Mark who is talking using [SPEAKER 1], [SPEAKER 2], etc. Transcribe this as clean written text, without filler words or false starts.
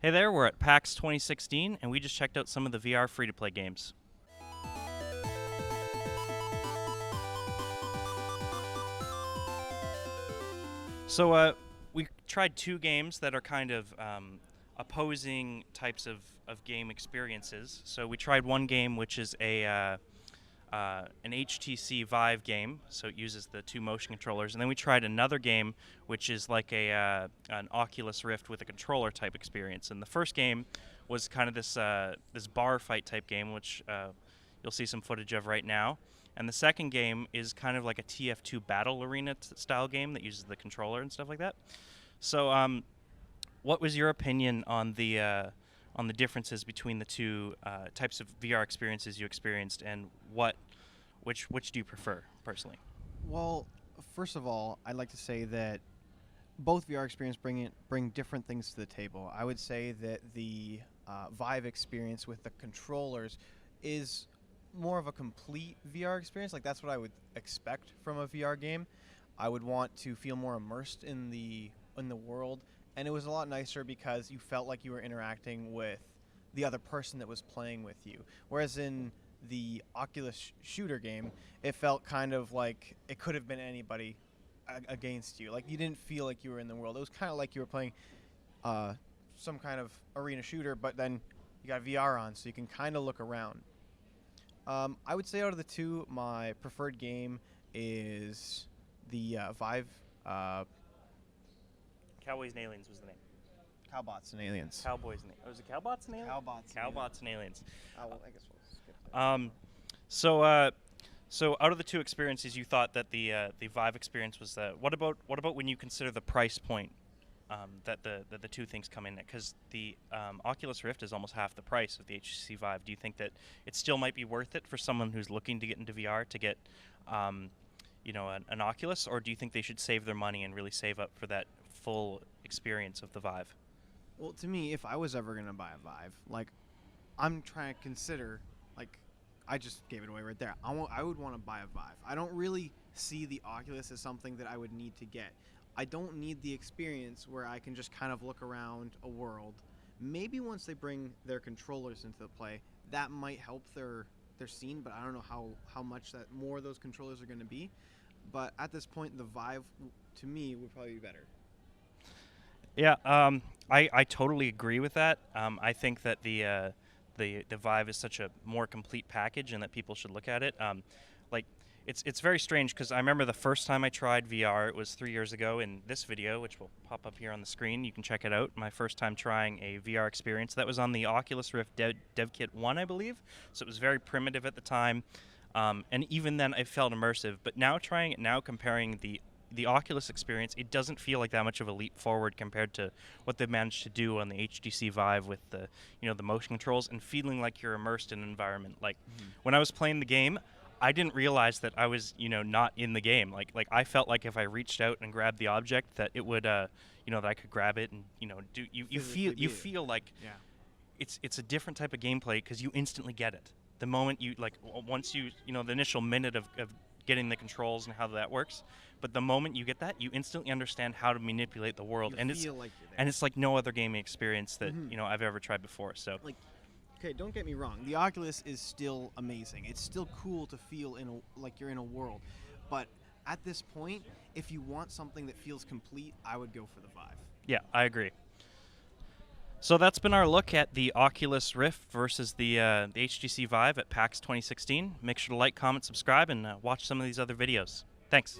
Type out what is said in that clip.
[SPEAKER 1] Hey there, we're at PAX 2016, and we just checked out some of the VR free-to-play games. So we tried two games that are kind of opposing types of game experiences. So we tried one game which is an HTC Vive game, so it uses the two motion controllers, and then we tried another game which is like an Oculus Rift with a controller type experience. And the first game was kind of this bar fight type game, which you'll see some footage of right now. And the second game is kind of like a TF2 battle arena style game that uses the controller and stuff like that. So, what was your opinion on the differences between the two types of VR experiences you experienced, and which do you prefer personally?
[SPEAKER 2] Well, first of all, I'd like to say that both VR experience bring different things to the table. I would say that the Vive experience with the controllers is more of a complete VR experience. Like, that's what I would expect from a VR game. I would want to feel more immersed in the world, and it was a lot nicer because you felt like you were interacting with the other person that was playing with you. Whereas in the Oculus shooter game, it felt kind of like it could have been anybody against you. Like, you didn't feel like you were in the world. It was kind of like you were playing some kind of arena shooter, but then you got VR on, so you can kind of look around. I would say out of the two, my preferred game is the Vive.
[SPEAKER 1] Cowboys and Aliens was the name.
[SPEAKER 2] Cowbots and Aliens.
[SPEAKER 1] Cowboys and was it Cowbots and Aliens? Cowbots and Aliens.
[SPEAKER 2] Well, I guess we'll skip that.
[SPEAKER 1] So out of the two experiences, you thought that the Vive experience was the. What about when you consider the price point that the two things come in at? Because the Oculus Rift is almost half the price of the HTC Vive. Do you think that it still might be worth it for someone who's looking to get into VR to get an Oculus, or do you think they should save their money and really save up for that full experience of the Vive?
[SPEAKER 2] Well, to me, if I was ever going to buy a Vive, like, I'm trying to consider, like, I just gave it away right there. I would want to buy a Vive. I don't really see the Oculus as something that I would need to get. I don't need the experience where I can just kind of look around a world. Maybe once they bring their controllers into the play, that might help their scene, but I don't know how much that more those controllers are going to be. But at this point, the Vive, to me, would probably be better.
[SPEAKER 1] Yeah, I totally agree with that. I think that the Vive is such a more complete package, and that people should look at it. It's very strange because I remember the first time I tried VR, it was 3 years ago in this video, which will pop up here on the screen. You can check it out. My first time trying a VR experience. That was on the Oculus Rift Dev Kit 1, I believe. So it was very primitive at the time. And even then, I felt immersive. But now trying it now, comparing the Oculus experience, it doesn't feel like that much of a leap forward compared to what they've managed to do on the HTC Vive with the motion controls and feeling like you're immersed in an environment. Like when I was playing the game, I didn't realize that I was not in the game. Like I felt like if I reached out and grabbed the object, that it would that I could grab it and do you feel like it's a different type of gameplay because you instantly get it. The moment you once you the initial minute of getting the controls and how that works, but the moment you get that, you instantly understand how to manipulate the world, and it's like no other gaming experience that I've ever tried before. So
[SPEAKER 2] okay, don't get me wrong, the Oculus is still amazing. It's still cool to feel like you're in a world, but at this point, if you want something that feels complete, I would go for the Vive.
[SPEAKER 1] Yeah, I agree. So that's been our look at the Oculus Rift versus the HTC Vive at PAX 2016. Make sure to like, comment, subscribe, and watch some of these other videos. Thanks.